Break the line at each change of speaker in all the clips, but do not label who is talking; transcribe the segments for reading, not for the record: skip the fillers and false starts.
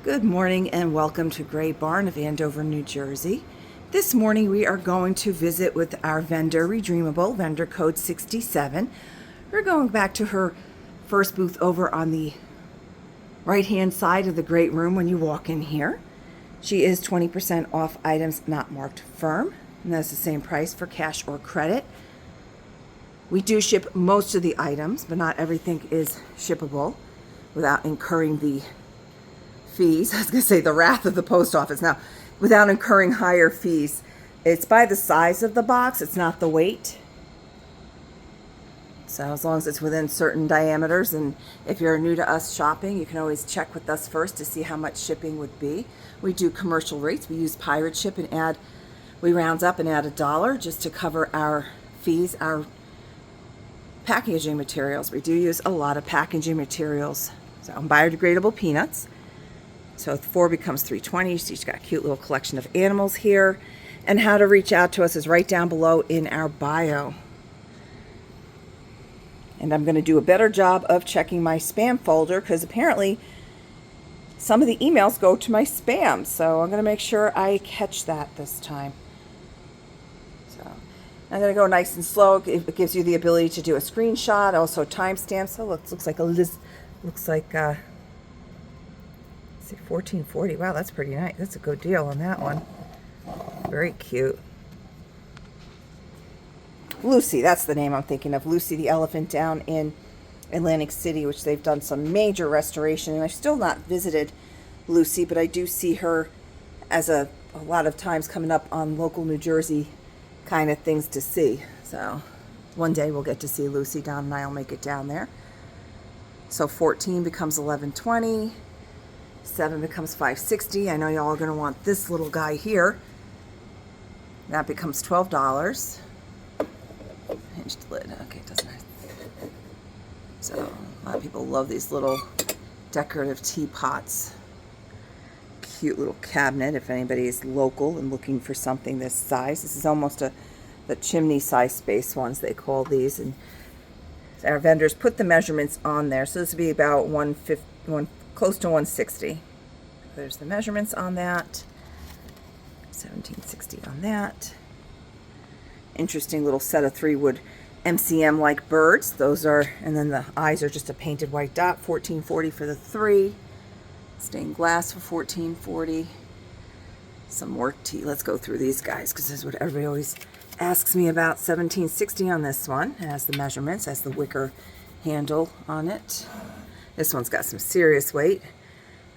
Good morning and welcome to Gray Barn of Andover, New Jersey. This morning we are going to visit with our vendor, Redreamable, vendor code 67. We're going back to her first booth over on the right-hand side of the great room when you walk in here. She is 20% off items not marked firm, and that's the same price for cash or credit. We do ship most of the items, but not everything is shippable without incurring the fees. I was going to say the wrath of the post office. Now, without incurring higher fees. It's by the size of the box, it's not the weight. So as long as it's within certain diameters, and if you're new to us shopping, you can always check with us first to see how much shipping would be. We do commercial rates. We use pirate ship and we round up and add $1 just to cover our fees, our packaging materials. We do use a lot of packaging materials. So biodegradable peanuts. So 4 becomes 320. So you've got a cute little collection of animals here. And how to reach out to us is right down below in our bio. And I'm going to do a better job of checking my spam folder because apparently some of the emails go to my spam. So I'm going to make sure I catch that this time. So I'm going to go nice and slow. It gives you the ability to do a screenshot, also timestamp. So it looks like a list. Looks like 1440. Wow, that's pretty nice. That's a good deal on that one. Very cute. Lucy, that's the name I'm thinking of. Lucy the elephant down in Atlantic City, which they've done some major restoration. And I've still not visited Lucy, but I do see her as a lot of times coming up on local New Jersey kind of things to see. So one day we'll get to see Lucy. Don and I will make it down there. So 14 becomes 1120. 7 becomes 560. I know y'all are going to want this little guy here. That becomes $12. Hinged lid. Okay, doesn't it? So a lot of people love these little decorative teapots. Cute little cabinet if anybody is local and looking for something this size. This is almost the chimney size space ones they call these, and our vendors put the measurements on there. So this would be about 150, close to 160. There's the measurements on that. 1760 on that. Interesting little set of 3 wood MCM like birds. Those are, and then the eyes are just a painted white dot. 1440 for the 3. Stained glass for 1440. Some more tea. Let's go through these guys because this is what everybody always asks me about. 1760 on this one. It has the measurements, has the wicker handle on it. This one's got some serious weight.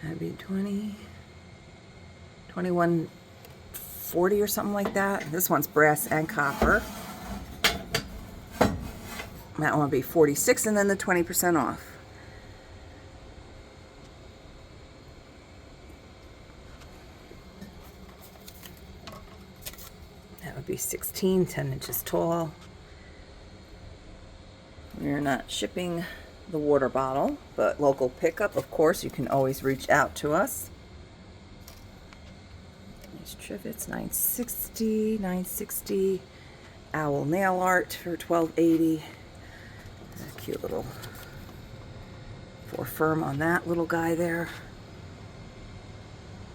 That'd be 2140 or something like that. This one's brass and copper. That one would be 46, and then the 20% off. That would be 16, 10 inches tall. We're not shipping the water bottle, but local pickup, of course, you can always reach out to us. Nice trivets, 960, 960. Owl nail art for 1280. A cute little 4 firm on that little guy there.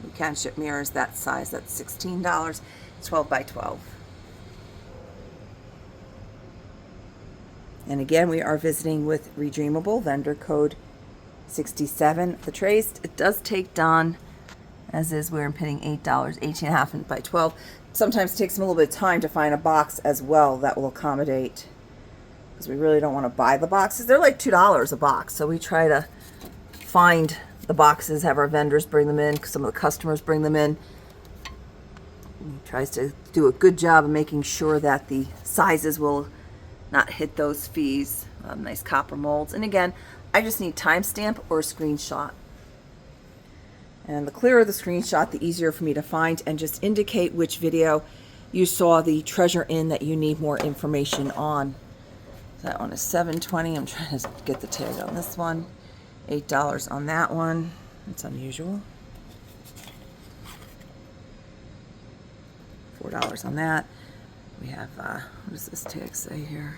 We can ship mirrors that size. That's $16. 12 by 12. And again, we are visiting with Redreamable, vendor code 67. The trays, it does take Don, as is, we're paying $8, 18.5 by 12. Sometimes it takes him a little bit of time to find a box as well that will accommodate, because we really don't want to buy the boxes. They're like $2 a box, so we try to find the boxes, have our vendors bring them in, because some of the customers bring them in. He tries to do a good job of making sure that the sizes will not hit those fees. Nice copper molds. And again, I just need timestamp or a screenshot. And the clearer the screenshot, the easier for me to find and just indicate which video you saw the treasure in that you need more information on. So that one is $7.20. I'm trying to get the tag on this one. $8 on that one. It's unusual. $4 on that. We have, what does this tag say here?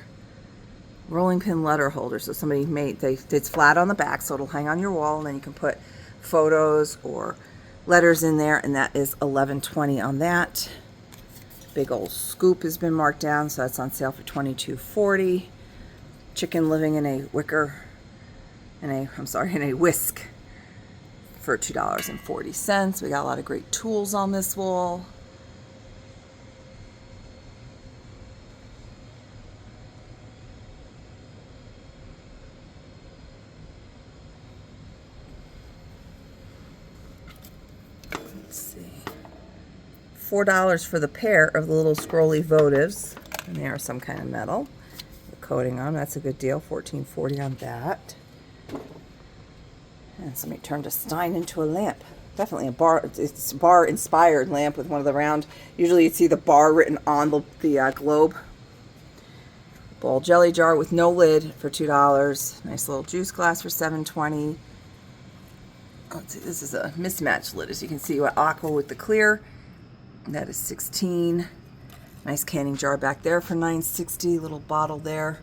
Rolling pin letter holder. So somebody made, it's flat on the back, so it'll hang on your wall, and then you can put photos or letters in there, and that is $11.20 on that. Big old scoop has been marked down, so that's on sale for $22.40. Chicken living in a in a whisk for $2.40. We got a lot of great tools on this wall. Let's see. $4 for the pair of the little scrolly votives, and they are some kind of metal. The coating on, that's a good deal. $14.40 on that. And somebody turned a stein into a lamp. Definitely a bar. It's a bar-inspired lamp with one of the round. Usually you'd see the bar written on the globe. Bowl jelly jar with no lid for $2. Nice little juice glass for $7.20. Let's see, this is a mismatched lid, as you can see, with aqua with the clear. That is $16. Nice canning jar back there for $9.60. Little bottle there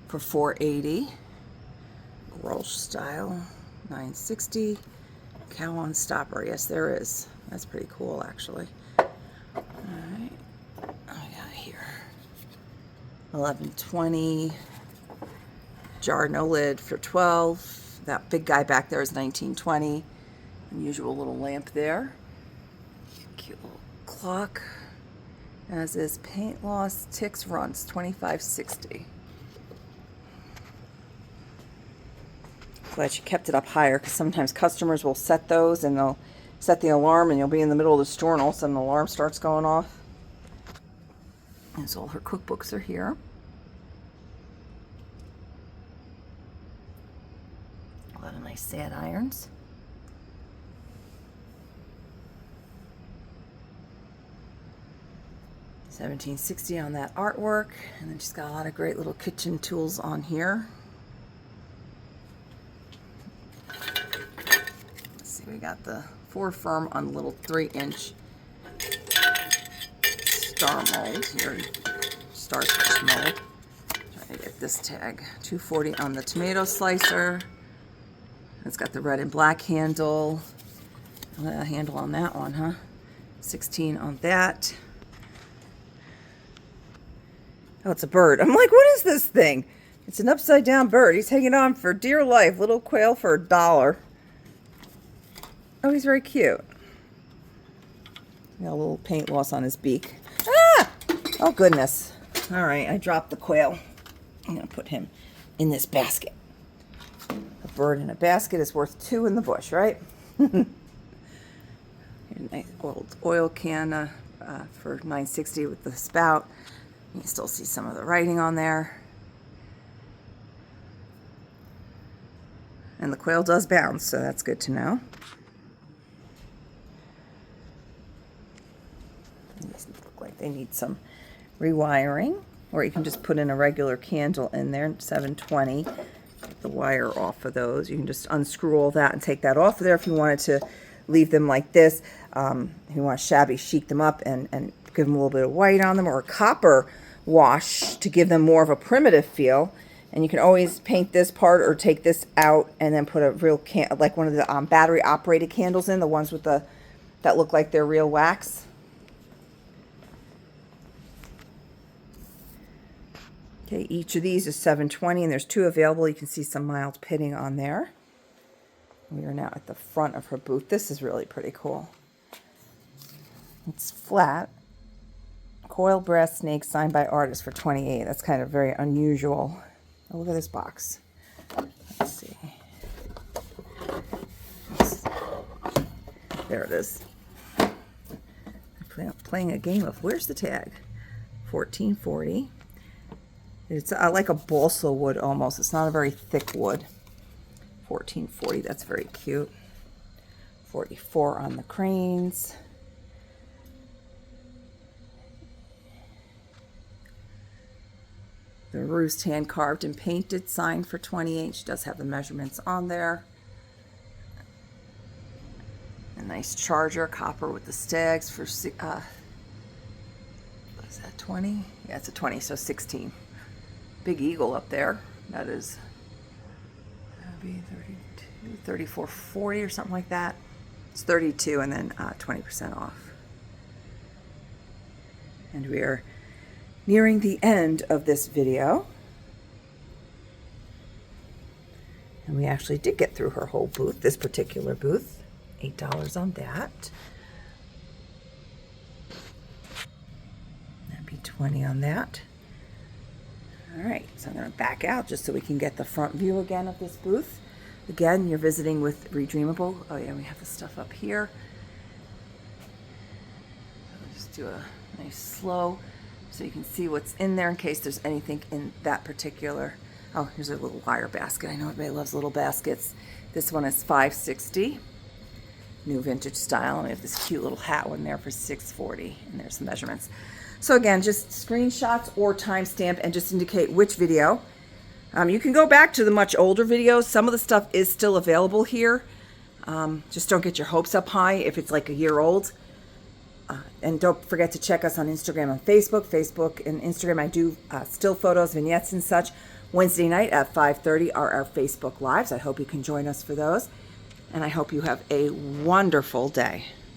for $4.80. Rolch style, $9.60. Cow on stopper, yes there is. That's pretty cool actually. Alright, I got here $11.20. Jar no lid for $12. That big guy back there is $19.20. Unusual little lamp there. Cute little clock. As is paint loss, ticks runs, $25.60. Glad she kept it up higher, because sometimes customers will set those and they'll set the alarm and you'll be in the middle of the store and all of a sudden the alarm starts going off. And so all her cookbooks are here. A lot of nice sand irons. $17.60 on that artwork, and then she's got a lot of great little kitchen tools on here. Let's see, we got the 4 firm on the little 3-inch star mold here, starfish mold. Trying to get this tag. $2.40 on the tomato slicer. It's got the red and black handle. A handle on that one, huh? $16 on that. Oh, it's a bird. I'm like, what is this thing? It's an upside down bird. He's hanging on for dear life. Little quail for $1. Oh, he's very cute. Got a little paint loss on his beak. Ah! Oh, goodness. All right, I dropped the quail. I'm going to put him in this basket. A bird in a basket is worth 2 in the bush, right? Nice old oil can for $9.60 with the spout. You can still see some of the writing on there. And the quail does bounce, so that's good to know. These look like they need some rewiring, or you can just put in a regular candle in there, $7.20. Get the wire off of those. You can just unscrew all that and take that off of there if you wanted to leave them like this. If you want to shabby chic them up and give them a little bit of white on them, or a copper wash to give them more of a primitive feel. And you can always paint this part or take this out and then put a real like one of the battery operated candles in, the ones with the that look like they're real wax. Okay, each of these is $7.20, and there's 2 available. You can see some mild pitting on there. We are now at the front of her booth. This is really pretty cool. It's flat. Coil brass snake signed by artist for $28. That's kind of very unusual. Oh, look at this box. Let's see. There it is. I'm playing a game of where's the tag? $14.40. It's like a balsa wood almost. It's not a very thick wood. $14.40. That's very cute. $44 on the cranes. The roost hand carved and painted, signed for $28. She does have the measurements on there. A nice charger, copper with the stags for, what is that, 20? Yeah, it's a 20, so 16. Big eagle up there. That is 32, $34.40 or something like that. It's 32 and then 20% off. And we are nearing the end of this video. And we actually did get through her whole booth, this particular booth. $8 on that. That'd be 20 on that. All right, so I'm going to back out just so we can get the front view again of this booth. Again, you're visiting with Redreamable. Oh yeah, we have the stuff up here. I'll just do a nice slow so you can see what's in there in case there's anything in that particular. Oh, here's a little wire basket. I know everybody loves little baskets. This one is $5.60. New vintage style. And we have this cute little hat one there for $6.40. And there's some measurements. So again, just screenshots or timestamp and just indicate which video. You can go back to the much older videos. Some of the stuff is still available here. Just don't get your hopes up high if it's like a year old. And don't forget to check us on Instagram and Facebook. Facebook and Instagram, I do still photos, vignettes and such. Wednesday night at 5:30 are our Facebook Lives. I hope you can join us for those. And I hope you have a wonderful day.